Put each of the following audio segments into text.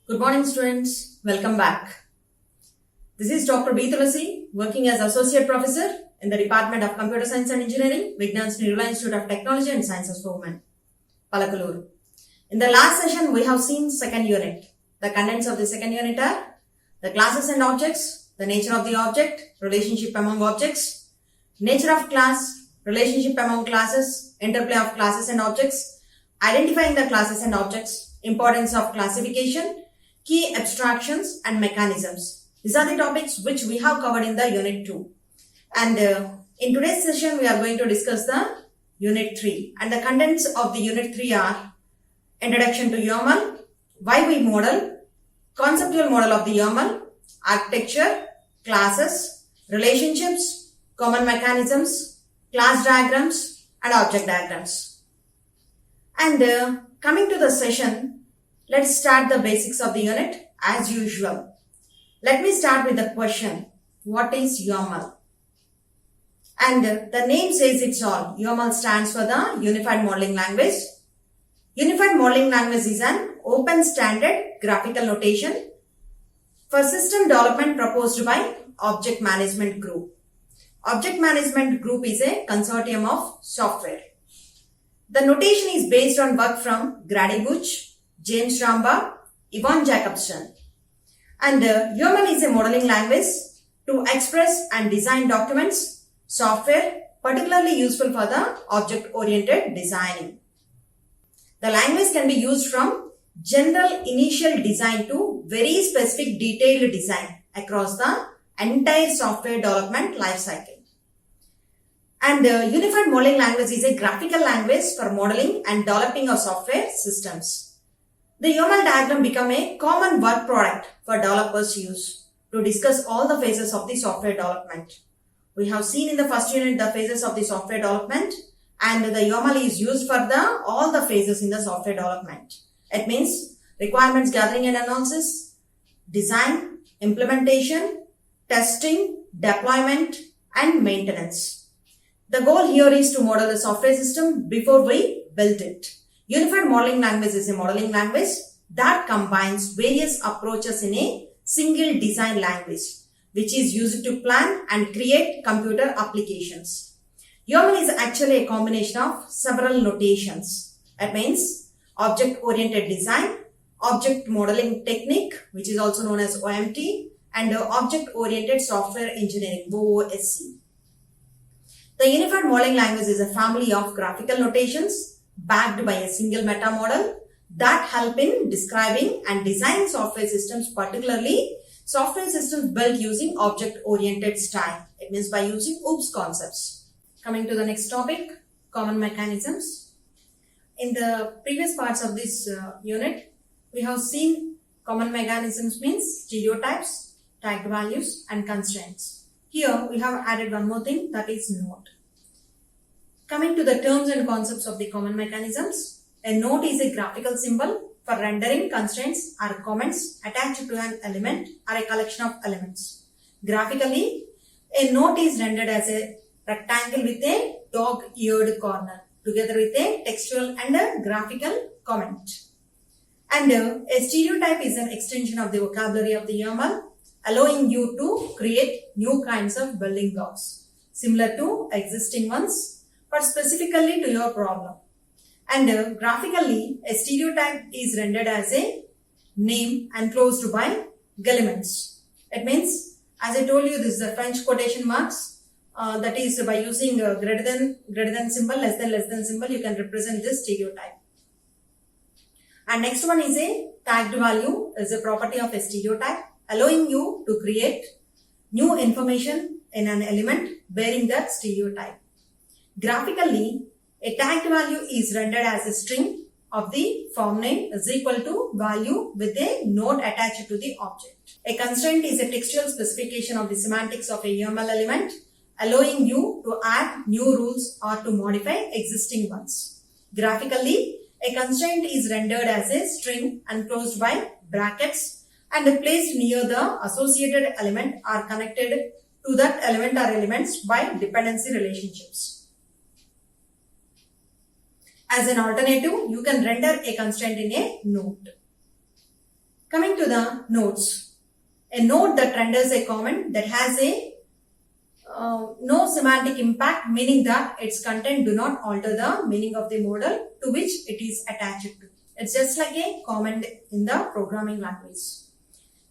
Good morning students, welcome back. This is Dr. B. Thulasi, working as Associate Professor in the Department of Computer Science and Engineering, VNITSW Institute of Technology and Sciences for Women, Palakaluru. In the last session, we have seen second unit. The contents of the second unit are the classes and objects, the nature of the object, relationship among objects, nature of class, relationship among classes, interplay of classes and objects, identifying the classes and objects, importance of classification, key abstractions and mechanisms. These are the topics which we have covered in the Unit 2. And in today's session, we are going to discuss the Unit 3. And the contents of the Unit 3 are Introduction to UML, Why we model, Conceptual model of the UML, Architecture, Classes, Relationships, Common mechanisms, Class diagrams and Object diagrams. And coming to the session, let's start the basics of the unit as usual. Let me start with the question, what is UML? And the name says it's all. UML stands for the Unified Modeling Language. Unified Modeling Language is an open standard graphical notation for system development proposed by Object Management Group. Object Management Group is a consortium of software. The notation is based on work from Grady Buch, James Ramba, Yvonne Jacobson. And UML is a modeling language to express and design documents, software particularly useful for the object-oriented designing. The language can be used from general initial design to very specific detailed design across the entire software development lifecycle. And Unified Modeling Language is a graphical language for modeling and developing of software systems. The UML diagram become a common work product for developers to use to discuss all the phases of the software development. We have seen in the first unit the phases of the software development, and the UML is used for all the phases in the software development. It means requirements gathering and analysis, design, implementation, testing, deployment and maintenance. The goal here is to model the software system before we build it. Unified Modeling Language is a modeling language that combines various approaches in a single design language, which is used to plan and create computer applications. UML is actually a combination of several notations. That means object-oriented design, object modeling technique, which is also known as OMT, and object-oriented software engineering, OOAD. The Unified Modeling Language is a family of graphical notations backed by a single meta model that help in describing and designing software systems, particularly software systems built using object-oriented style. It means by using OOPS concepts. Coming to the next topic, common mechanisms. In the previous parts of this unit, we have seen common mechanisms means stereotypes, tagged values and constraints. Here we have added one more thing, that is note. Coming to the terms and concepts of the common mechanisms, a note is a graphical symbol for rendering constraints or comments attached to an element or a collection of elements. Graphically, a note is rendered as a rectangle with a dog-eared corner together with a textual and a graphical comment. And a stereotype is an extension of the vocabulary of the UML, allowing you to create new kinds of building blocks similar to existing ones, but specifically to your problem. And graphically, a stereotype is rendered as a name enclosed by elements. It means, as I told you, this is the French quotation marks. That is by using greater than symbol, less than symbol, you can represent this stereotype. And next one is a tagged value, is a property of a stereotype, allowing you to create new information in an element bearing that stereotype. Graphically, a tagged value is rendered as a string of the form name is equal to value with a node attached to the object. A constraint is a textual specification of the semantics of a UML element, allowing you to add new rules or to modify existing ones. Graphically, a constraint is rendered as a string enclosed by brackets and placed near the associated element or connected to that element or elements by dependency relationships. As an alternative, you can render a constraint in a note. Coming to the notes. A note that renders a comment that has a no semantic impact, meaning that its content do not alter the meaning of the model to which it is attached to. It's just like a comment in the programming language.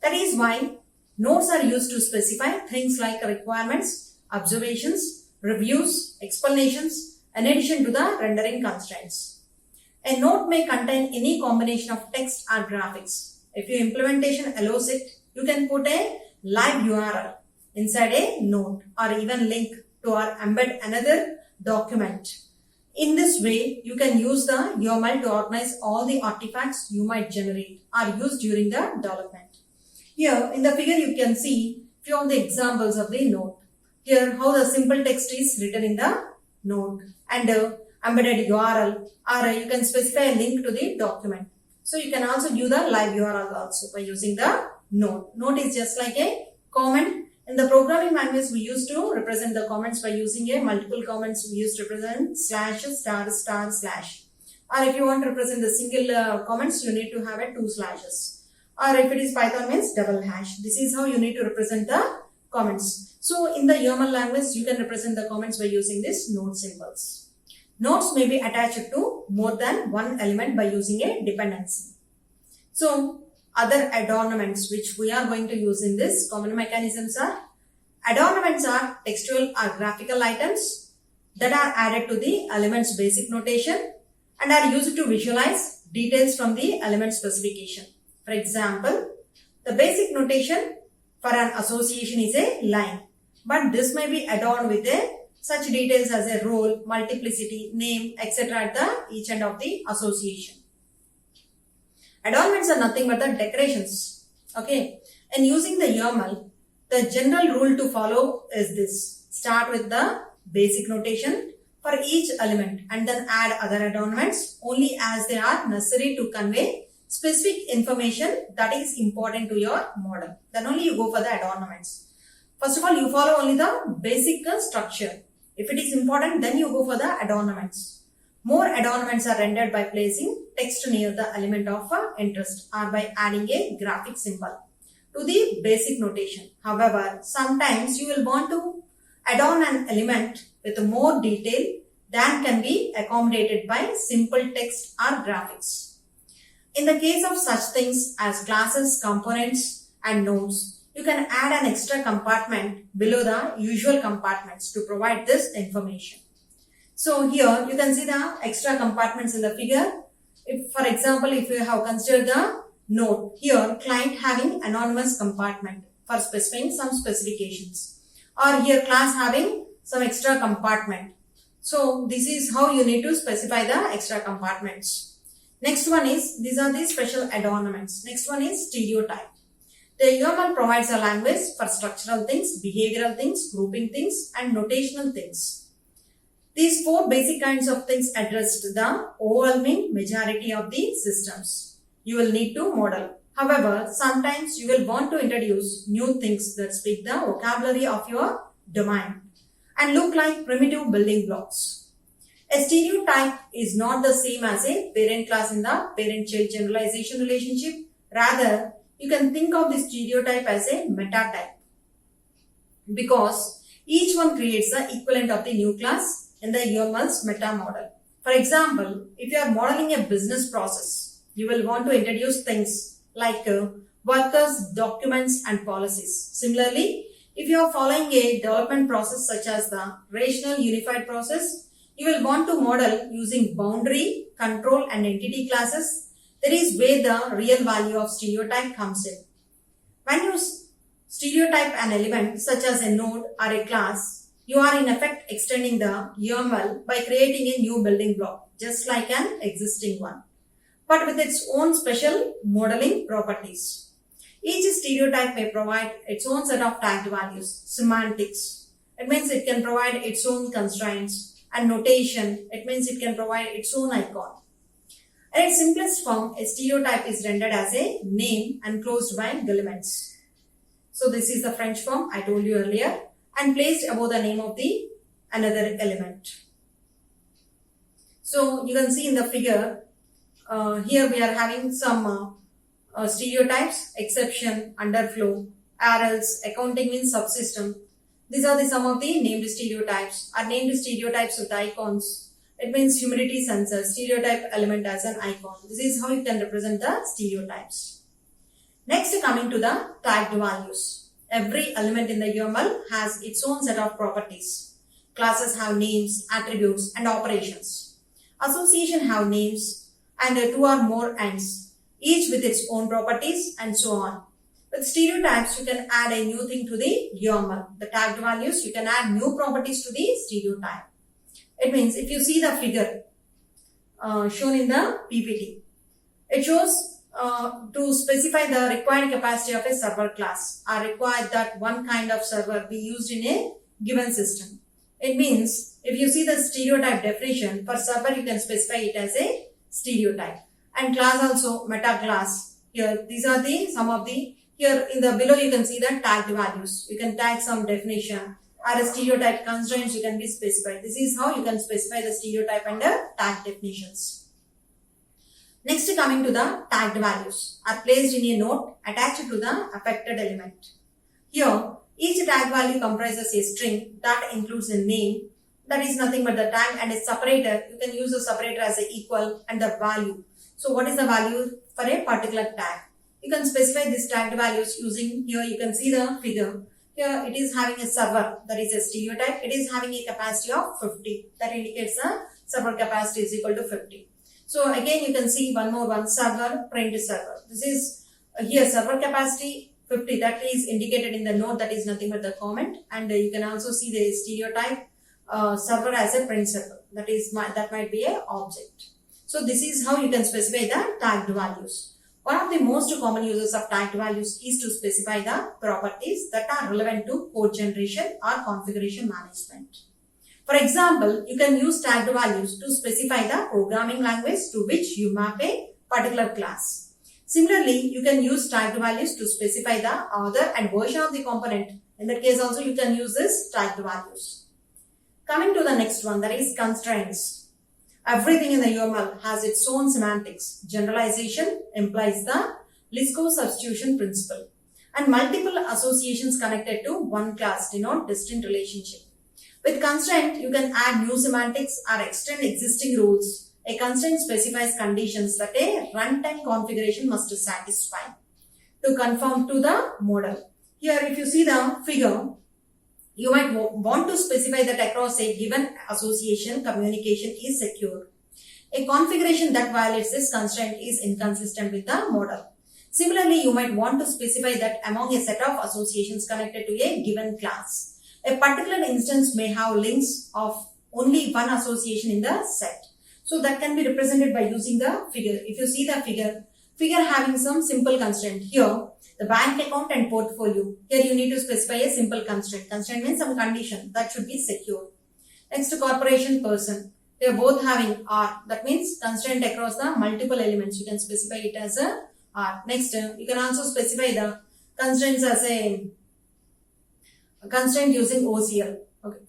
That is why notes are used to specify things like requirements, observations, reviews, explanations, in addition to the rendering constraints. A note may contain any combination of text or graphics. If your implementation allows it, you can put a live URL inside a note or even link to or embed another document. In this way, you can use the UML to organize all the artifacts you might generate or use during the development. Here in the figure you can see few of the examples of the note. Here how the simple text is written in the note and embedded URL, or you can specify a link to the document. So you can also do the live URL also by using the note. Note is just like a comment. In the programming language, we used to represent the comments by using a multiple comments. We used to represent slash, star, star, slash. Or if you want to represent the single comments, you need to have a 2 slashes. Or if it is Python means double hash. This is how you need to represent the comments. So in the UML language, you can represent the comments by using this note symbols. Notes may be attached to more than one element by using a dependency. So other adornments which we are going to use in this common mechanisms are adornments are textual or graphical items that are added to the element's basic notation and are used to visualize details from the element specification. For example, the basic notation for an association is a line, but this may be adorned with such details as a role, multiplicity, name, etc. at the each end of the association. Adornments are nothing but the decorations. Okay. And using the UML, the general rule to follow is this. Start with the basic notation for each element and then add other adornments only as they are necessary to convey specific information that is important to your model. Then only you go for the adornments. First of all, you follow only the basic structure. If it is important, then you go for the adornments. More adornments are rendered by placing text near the element of interest or by adding a graphic symbol to the basic notation. However, sometimes you will want to adorn an element with more detail than can be accommodated by simple text or graphics. In the case of such things as classes, components and nodes, you can add an extra compartment below the usual compartments to provide this information. So here you can see the extra compartments in the figure. If, for example, if you have considered the node, here client having anonymous compartment for specifying some specifications, or here class having some extra compartment. So this is how you need to specify the extra compartments. Next one is, these are the special adornments. Next one is stereotype. The UML provides a language for structural things, behavioral things, grouping things and notational things. These 4 basic kinds of things addressed the overwhelming majority of the systems you will need to model. However, sometimes you will want to introduce new things that speak the vocabulary of your domain and look like primitive building blocks. A stereotype is not the same as a parent class in the parent-child generalization relationship. Rather, you can think of the stereotype as a meta type because each one creates the equivalent of the new class in the UML's meta model. For example, if you are modeling a business process, you will want to introduce things like workers, documents and policies. Similarly, if you are following a development process such as the rational unified process, you will want to model using boundary, control and entity classes. That is where the real value of stereotype comes in. When you stereotype an element such as a node or a class, you are in effect extending the UML by creating a new building block, just like an existing one, but with its own special modeling properties. Each stereotype may provide its own set of tagged values. Semantics, it means it can provide its own constraints, and notation, it means it can provide its own icon. In its simplest form, a stereotype is rendered as a name enclosed by elements. So this is the French form I told you earlier, and placed above the name of the another element. So you can see in the figure, here we are having some stereotypes, exception, underflow, RLs, accounting means subsystem. These are some of the named stereotypes. Are named stereotypes with icons. It means humidity sensor, stereotype element as an icon. This is how you can represent the stereotypes. Next, coming to the tagged values. Every element in the UML has its own set of properties. Classes have names, attributes, and operations. Association have names and 2 or more ends, each with its own properties and so on. With stereotypes, you can add a new thing to the UML. The tagged values, you can add new properties to the stereotype. It means if you see the figure shown in the PPT, it shows to specify the required capacity of a server class or required that one kind of server be used in a given system. It means if you see the stereotype definition, for server you can specify it as a stereotype. And class also, meta class. Here, these are some of the, here in the below you can see the tagged values. You can tag some definition or a stereotype constraints you can be specified. This is how you can specify the stereotype and the tag definitions. Next, coming to the tagged values are placed in a node attached to the affected element. Here, each tag value comprises a string that includes a name, that is nothing but the tag, and a separator. You can use a separator as a equal and the value. So what is the value for a particular tag? You can specify these tagged values using, here you can see the figure. Here it is having a server, that is a stereotype. It is having a capacity of 50. That indicates the server capacity is equal to 50. So again you can see one server, print server. This is here server capacity 50. That is indicated in the node, that is nothing but the comment. And you can also see the stereotype server as a print server. That might be an object. So this is how you can specify the tagged values. One of the most common uses of tagged values is to specify the properties that are relevant to code generation or configuration management. For example, you can use tagged values to specify the programming language to which you map a particular class. Similarly, you can use tagged values to specify the author and version of the component. In that case also you can use this tagged values. Coming to the next one, that is constraints. Everything in the UML has its own semantics. Generalization implies the Lisco substitution principle. And multiple associations connected to one class denote distinct relationship. With constraint, you can add new semantics or extend existing rules. A constraint specifies conditions that a runtime configuration must satisfy to conform to the model. Here, if you see the figure, you might want to specify that across a given association, communication is secure. A configuration that violates this constraint is inconsistent with the model. Similarly, you might want to specify that among a set of associations connected to a given class, a particular instance may have links of only one association in the set. So that can be represented by using the figure. If you see the figure having some simple constraint. Here, the bank account and portfolio. Here you need to specify a simple constraint. Constraint means some condition that should be secure. Next, corporation person. They are both having R. That means constraint across the multiple elements. You can specify it as a R. Next, you can also specify the constraints as a constraint using OCL.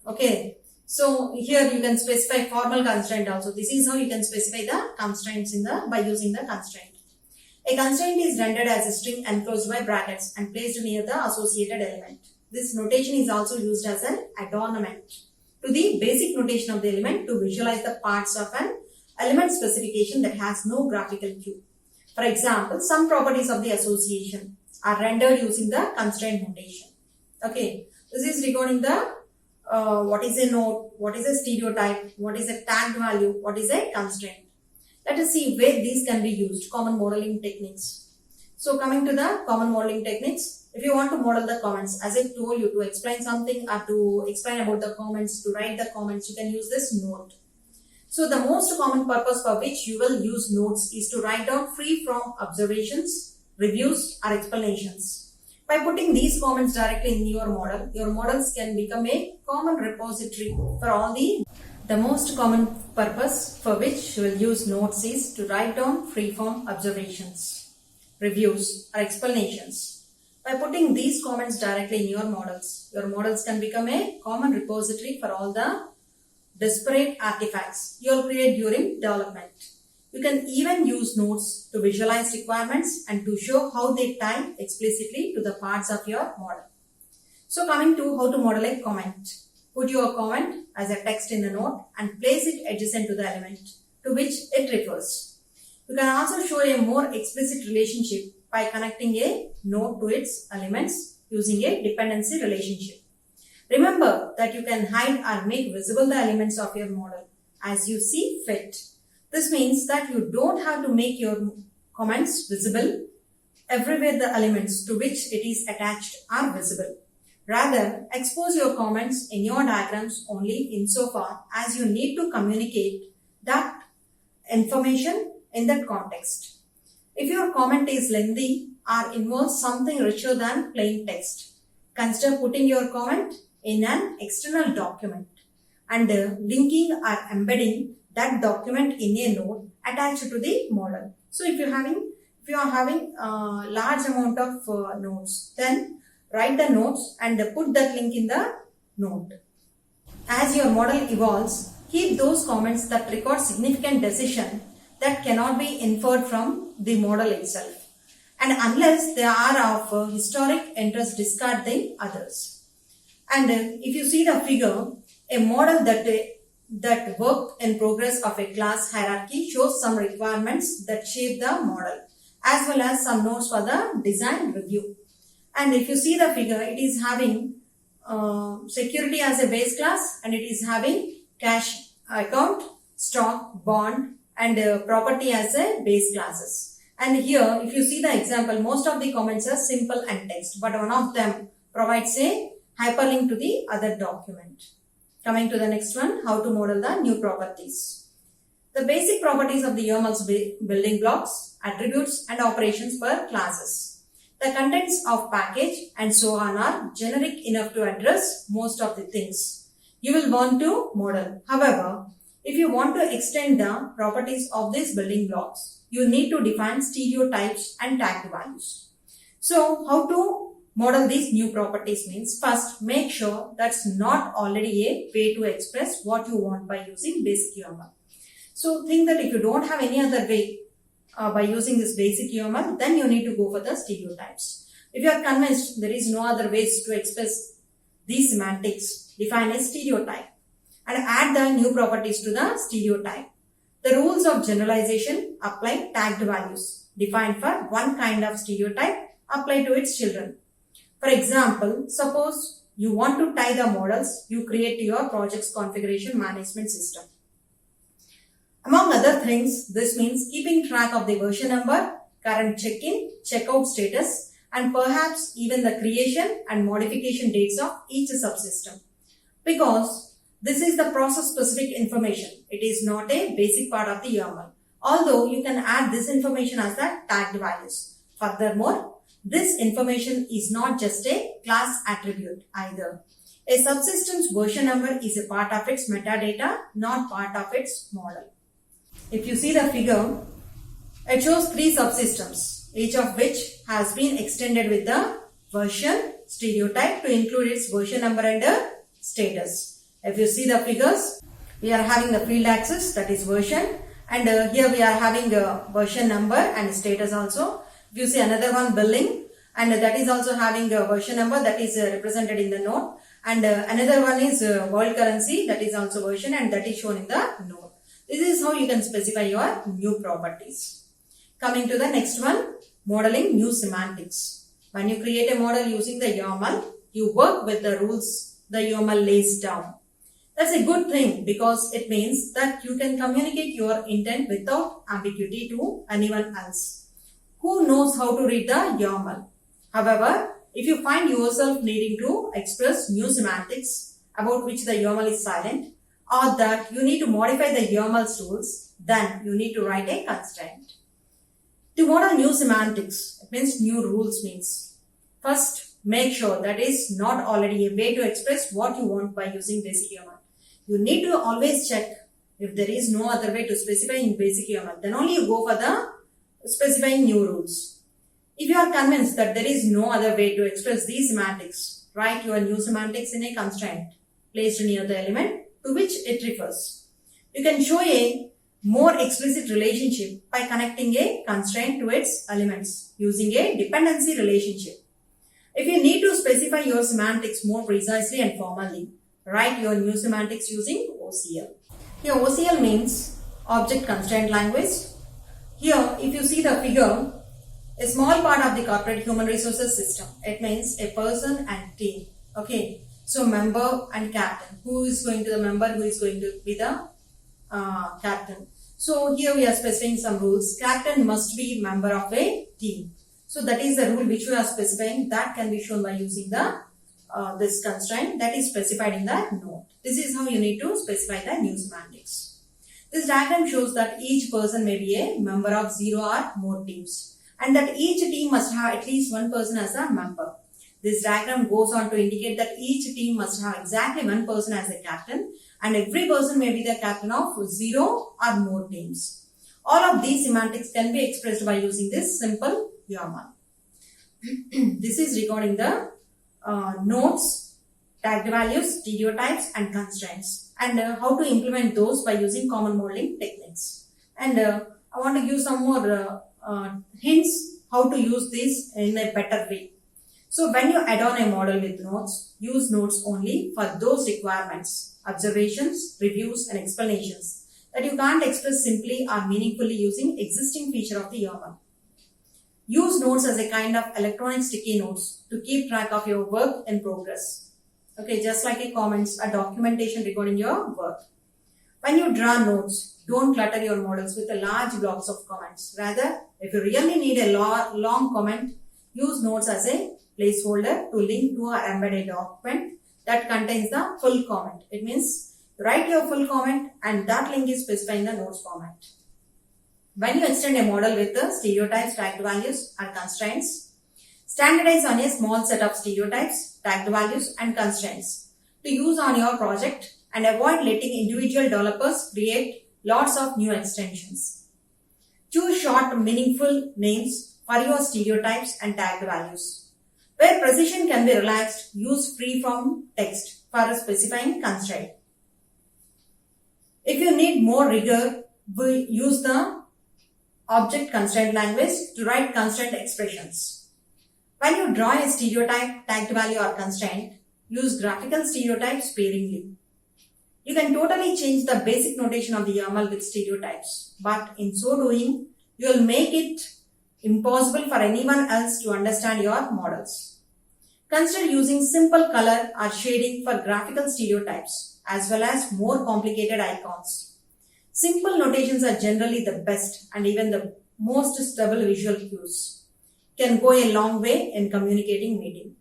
Okay. So here you can specify formal constraint also. This is how you can specify the constraints by using the constraint. A constraint is rendered as a string enclosed by brackets and placed near the associated element. This notation is also used as an adornment to the basic notation of the element to visualize the parts of an element specification that has no graphical cue. For example, some properties of the association are rendered using the constraint notation. Okay, this is regarding the what is a node, what is a stereotype, what is a tagged value, what is a constraint. Let us see where these can be used, common modeling techniques. So coming to the common modeling techniques, if you want to model the comments, as I told you, to explain something or to explain about the comments, to write the comments, you can use this note. So the most common purpose for which you will use notes is to write down free from observations, reviews or explanations. By putting these comments directly in your models can become a common repository for all the most common purpose for which you will use notes is to write down free-form observations, reviews or explanations. By putting these comments directly in your models can become a common repository for all the disparate artifacts you will create during development. You can even use notes to visualize requirements and to show how they tie explicitly to the parts of your model. So coming to how to model a comment. Put your comment as a text in the note and place it adjacent to the element to which it refers. You can also show a more explicit relationship by connecting a node to its elements using a dependency relationship. Remember that you can hide or make visible the elements of your model as you see fit. This means that you don't have to make your comments visible everywhere the elements to which it is attached are visible. Rather, expose your comments in your diagrams only insofar as you need to communicate that information in that context. If your comment is lengthy or involves something richer than plain text, consider putting your comment in an external document and linking or embedding that document in a node attached to the model. So if you are having a large amount of nodes, then write the notes and put that link in the node. As your model evolves, keep those comments that record significant decision that cannot be inferred from the model itself. And unless they are of historic interest, discard the others. And if you see the figure, a model that work in progress of a class hierarchy shows some requirements that shape the model as well as some notes for the design review. And if you see the figure, it is having security as a base class and it is having cash account, stock, bond and property as a base classes. And here if you see the example, most of the comments are simple and text, but one of them provides a hyperlink to the other document. Coming to the next one, how to model the new properties. The basic properties of the UML's building blocks, attributes and operations per classes. The contents of package and so on are generic enough to address most of the things you will want to model. However, if you want to extend the properties of these building blocks, you need to define stereotypes and tagged values. So how to model these new properties means, first make sure that's not already a way to express what you want by using basic UML. So think that if you don't have any other way by using this basic UML, then you need to go for the stereotypes. If you are convinced there is no other ways to express these semantics, define a stereotype and add the new properties to the stereotype. The rules of generalization apply tagged values defined for one kind of stereotype apply to its children. For example, suppose you want to tie the models you create to your project's configuration management system. Among other things, this means keeping track of the version number, current check-in, checkout status, and perhaps even the creation and modification dates of each subsystem. Because this is the process-specific information. It is not a basic part of the UML. Although you can add this information as the tagged values. Furthermore, this information is not just a class attribute either. A subsystem's version number is a part of its metadata, not part of its model. If you see the figure, it shows three subsystems, each of which has been extended with the version stereotype to include its version number and status. If you see the figures, we are having the field axis, that is version, and here we are having a version number and status also. If you see another one, billing, and that is also having a version number that is represented in the node, and another one is world currency, that is also version and that is shown in the node. This is how you can specify your new properties. Coming to the next one, modeling new semantics. When you create a model using the UML, you work with the rules the UML lays down. That's a good thing because it means that you can communicate your intent without ambiguity to anyone else who knows how to read the UML. However, if you find yourself needing to express new semantics about which the UML is silent or that you need to modify the UML's rules, then you need to write a constraint. To model new semantics, it means new rules means. First, make sure that is not already a way to express what you want by using basic UML. You need to always check if there is no other way to specify in basic UML. Then only you go for the specifying new rules. If you are convinced that there is no other way to express these semantics, write your new semantics in a constraint placed near the element to which it refers. You can show a more explicit relationship by connecting a constraint to its elements using a dependency relationship. If you need to specify your semantics more precisely and formally, write your new semantics using OCL. Here OCL means Object Constraint Language. Here if you see the figure, a small part of the corporate human resources system. It means a person and team. Okay. So member and captain. Who is going to the member? Who is going to be the captain? So here we are specifying some rules. Captain must be member of a team. So that is the rule which we are specifying. That can be shown by using the this constraint that is specified in the note. This is how you need to specify the new semantics. This diagram shows that each person may be a member of 0 or more teams, and that each team must have at least one person as a member. This diagram goes on to indicate that each team must have exactly one person as the captain, and every person may be the captain of 0 or more teams. All of these semantics can be expressed by using this simple UML. This is regarding the nodes, tagged values, stereotypes and constraints, and how to implement those by using common modeling techniques. And I want to give some more hints how to use this in a better way. So when you add on a model with nodes, use nodes only for those requirements, observations, reviews and explanations that you can't express simply or meaningfully using existing feature of the UML. Use nodes as a kind of electronic sticky notes to keep track of your work in progress. Okay, just like a comments, a documentation regarding your work. When you draw nodes, don't clutter your models with a large blocks of comments. Rather, if you really need a long comment, use nodes as a placeholder to link to our embedded document that contains the full comment. It means write your full comment and that link is specified in the nodes format. When you extend a model with the stereotypes, tagged values and constraints, standardize on a small set of stereotypes, tagged values and constraints to use on your project and avoid letting individual developers create lots of new extensions. Choose short, meaningful names for your stereotypes and tagged values. Where precision can be relaxed, use free-form text for specifying constraint. If you need more rigor, we use the object constraint language to write constraint expressions. When you draw a stereotype, tagged value or constraint, use graphical stereotypes sparingly. You can totally change the basic notation of the YAML with stereotypes, but in so doing, you will make it impossible for anyone else to understand your models. Consider using simple color or shading for graphical stereotypes as well as more complicated icons. Simple notations are generally the best and even the most stable visual cues can go a long way in communicating meaning.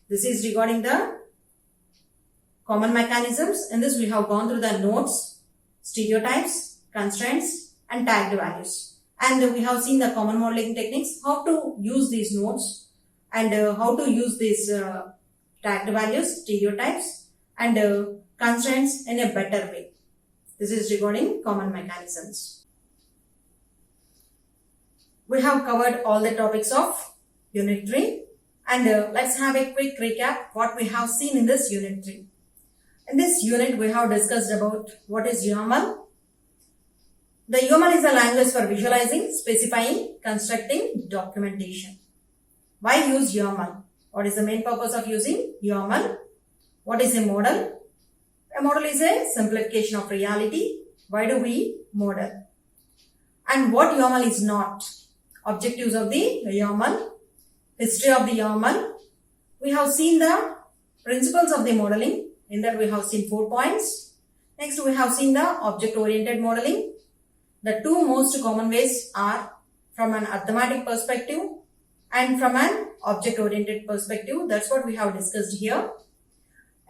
This is regarding the common mechanisms. In this we have gone through the nodes, stereotypes, constraints and tagged values. And we have seen the common modeling techniques, how to use these nodes and how to use these tagged values, stereotypes and constraints in a better way. This is regarding common mechanisms. We have covered all the topics of Unit 3 and let's have a quick recap what we have seen in this Unit 3. In this unit we have discussed about what is UML. The UML is a language for visualizing, specifying, constructing documentation. Why use UML? What is the main purpose of using UML? What is a model? A model is a simplification of reality. Why do we model? And what UML is not? Objectives of the UML, history of the UML. We have seen the principles of the modeling. In that we have seen 4 points. Next we have seen the object-oriented modeling. The two most common ways are from an arithmetic perspective and from an object-oriented perspective. That's what we have discussed here.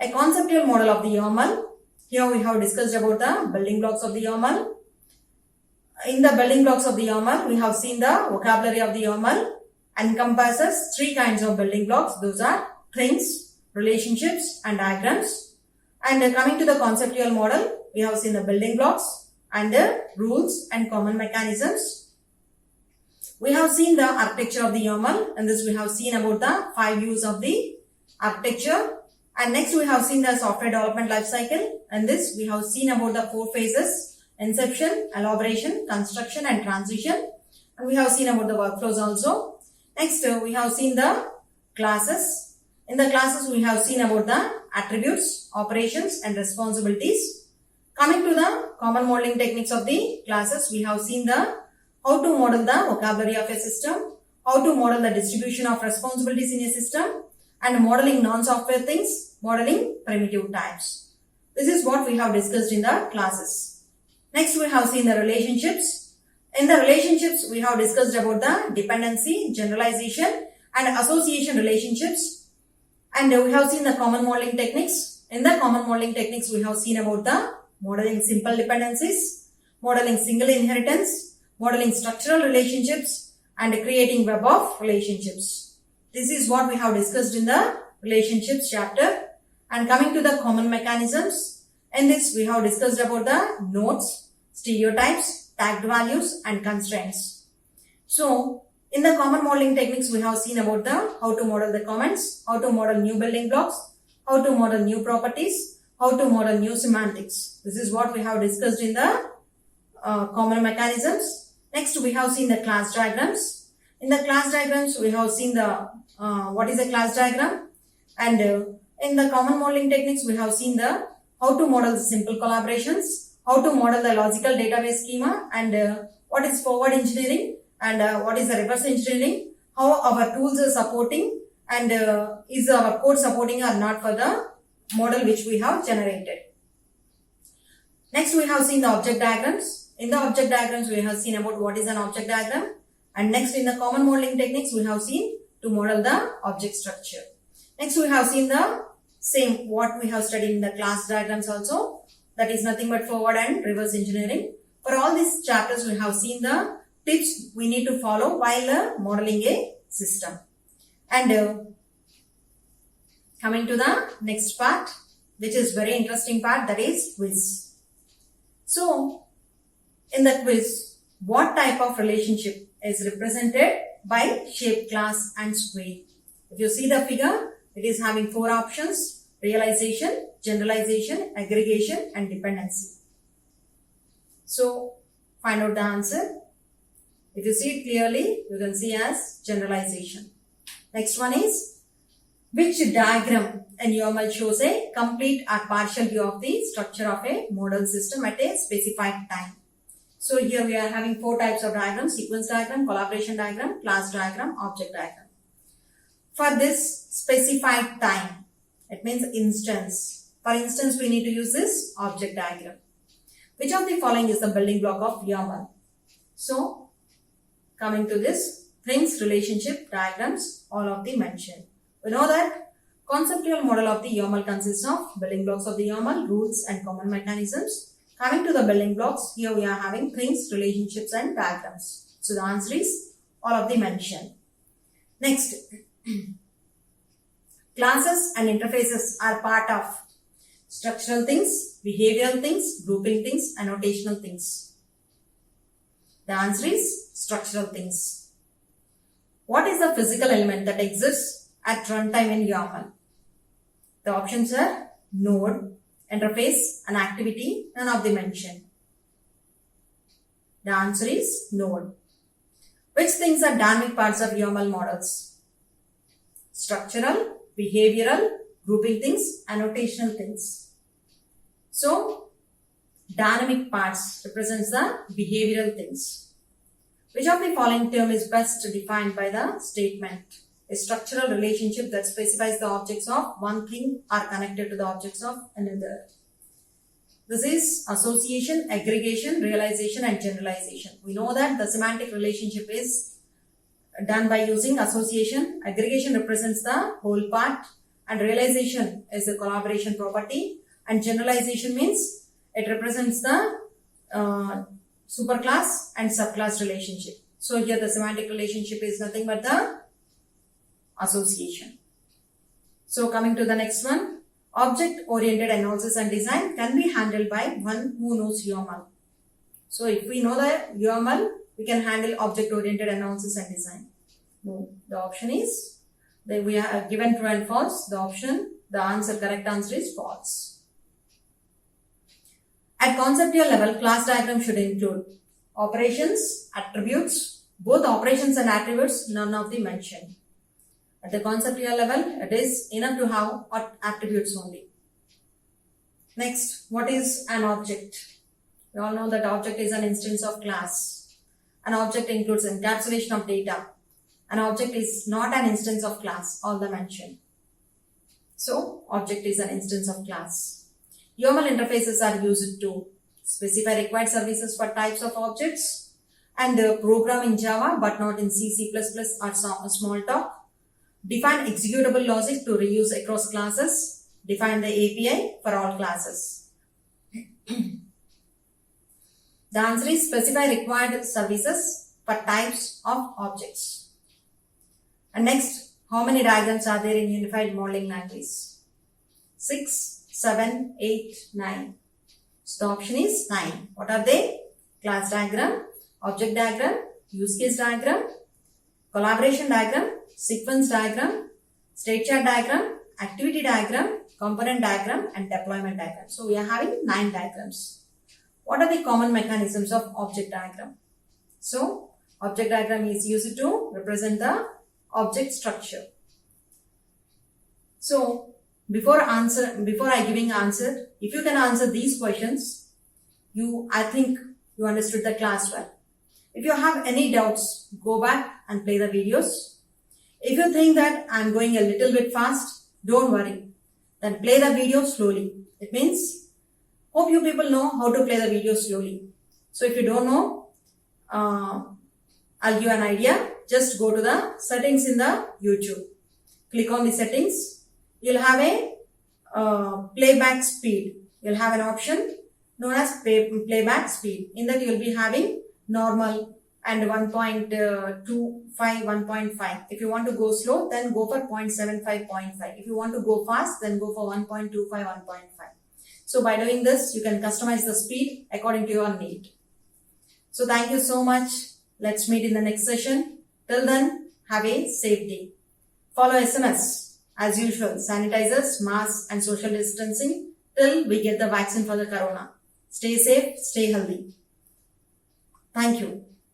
A conceptual model of the UML. Here we have discussed about the building blocks of the UML. In the building blocks of the UML, we have seen the vocabulary of the UML encompasses 3 kinds of building blocks. Those are things, relationships and diagrams. And coming to the conceptual model, we have seen the building blocks and the rules and common mechanisms. We have seen the architecture of the UML, and this we have seen about the 5 views of the architecture. And next we have seen the software development life cycle, and this we have seen about the 4 phases inception, elaboration, construction and transition. And we have seen about the workflows also. Next, we have seen the classes. In the classes, we have seen about the attributes, operations and responsibilities. Coming to the common modeling techniques of the classes, we have seen the how to model the vocabulary of a system, how to model the distribution of responsibilities in a system, and modeling non-software things, modeling primitive types. This is what we have discussed in the classes. Next, we have seen the relationships. In the relationships, we have discussed about the dependency, generalization, and association relationships. And we have seen the common modeling techniques. In the common modeling techniques, we have seen about the modeling simple dependencies, modeling single inheritance, modeling structural relationships, and creating web of relationships. This is what we have discussed in the relationships chapter. And coming to the common mechanisms, in this we have discussed about the nodes, stereotypes, tagged values and constraints. So, in the common modeling techniques, we have seen about the how to model the comments, how to model new building blocks, how to model new properties, how to model new semantics. This is what we have discussed in the common mechanisms. Next, we have seen the class diagrams. In the class diagrams, we have seen the what is a class diagram, and in the common modeling techniques, we have seen the how to model the simple collaborations, how to model the logical database schema, and what is forward engineering, and what is the reverse engineering, how our tools are supporting, and is our code supporting or not for the model which we have generated. Next, we have seen the object diagrams. In the object diagrams, we have seen about what is an object diagram, and next in the common modeling techniques, we have seen to model the object structure. Next, we have seen the same what we have studied in the class diagrams also, that is nothing but forward and reverse engineering. For all these chapters, we have seen the tips we need to follow while modeling a system. And coming to the next part, which is very interesting part, that is quiz. So, in the quiz, what type of relationship is represented by shape, class and square? If you see the figure, it is having 4 options: realization, generalization, aggregation and dependency. So, find out the answer. If you see it clearly, you can see as generalization. Next one is, which diagram in UML shows a complete or partial view of the structure of a model system at a specified time? So here we are having 4 types of diagrams: sequence diagram, collaboration diagram, class diagram, object diagram. For this specified time, it means instance. For instance, we need to use this object diagram. Which of the following is the building block of UML? So, coming to this, things, relationship, diagrams, all of the mentioned. We know that conceptual model of the UML consists of building blocks of the UML, rules and common mechanisms. Coming to the building blocks, here we are having things, relationships and diagrams. So the answer is all of the mentioned. Next, classes and interfaces are part of structural things, behavioral things, grouping things, annotational things. The answer is structural things. What is the physical element that exists at runtime in UML? The options are node, interface, and activity, none of them mentioned. The answer is node. Which things are dynamic parts of UML models? Structural, behavioral, grouping things, annotational things. So, dynamic parts represents the behavioral things. Which of the following term is best defined by the statement? A structural relationship that specifies the objects of one thing are connected to the objects of another. This is association, aggregation, realization and generalization. We know that the semantic relationship is done by using association. Aggregation represents the whole part, and realization is the collaboration property, and generalization means it represents the superclass and subclass relationship. So here the semantic relationship is nothing but the association. So coming to the next one, object-oriented analysis and design can be handled by one who knows UML. So if we know the UML, we can handle object-oriented analysis and design. No, the option is, we are given true and false. The answer, correct answer is false. At conceptual level, class diagram should include operations, attributes, both operations and attributes, none of the mentioned. At the conceptual level, it is enough to have attributes only. Next, what is an object? We all know that object is an instance of class. An object includes encapsulation of data. An object is not an instance of class, all the mentioned. So, object is an instance of class. UML interfaces are used to specify required services for types of objects and program in Java but not in C, C++ or Smalltalk. Define executable logic to reuse across classes. Define the API for all classes. The answer is specify required services for types of objects. And next, how many diagrams are there in Unified Modeling Language? 6, 7, 8, 9. So the option is 9. What are they? Class diagram, object diagram, use case diagram, collaboration diagram, sequence diagram, state chart diagram, activity diagram, component diagram and deployment diagram. So we are having 9 diagrams. What are the common mechanisms of object diagram? So object diagram is used to represent the object structure. So before I giving answer, if you can answer these questions, I think you understood the class well. If you have any doubts, go back and play the videos. If you think that I am going a little bit fast, don't worry. Then play the video slowly. It means, hope you people know how to play the video slowly. So if you don't know, I'll give you an idea. Just go to the settings in the YouTube. Click on the settings. You'll have a playback speed. You'll have an option known as playback speed. In that you'll be having normal and 1.25, 1.5. If you want to go slow, then go for 0.75, 0.5. If you want to go fast, then go for 1.25, 1.5. So by doing this, you can customize the speed according to your need. So thank you so much. Let's meet in the next session. Till then, have a safe day. Follow SMS. As usual, sanitizers, masks and social distancing till we get the vaccine for the corona. Stay safe, stay healthy. Thank you.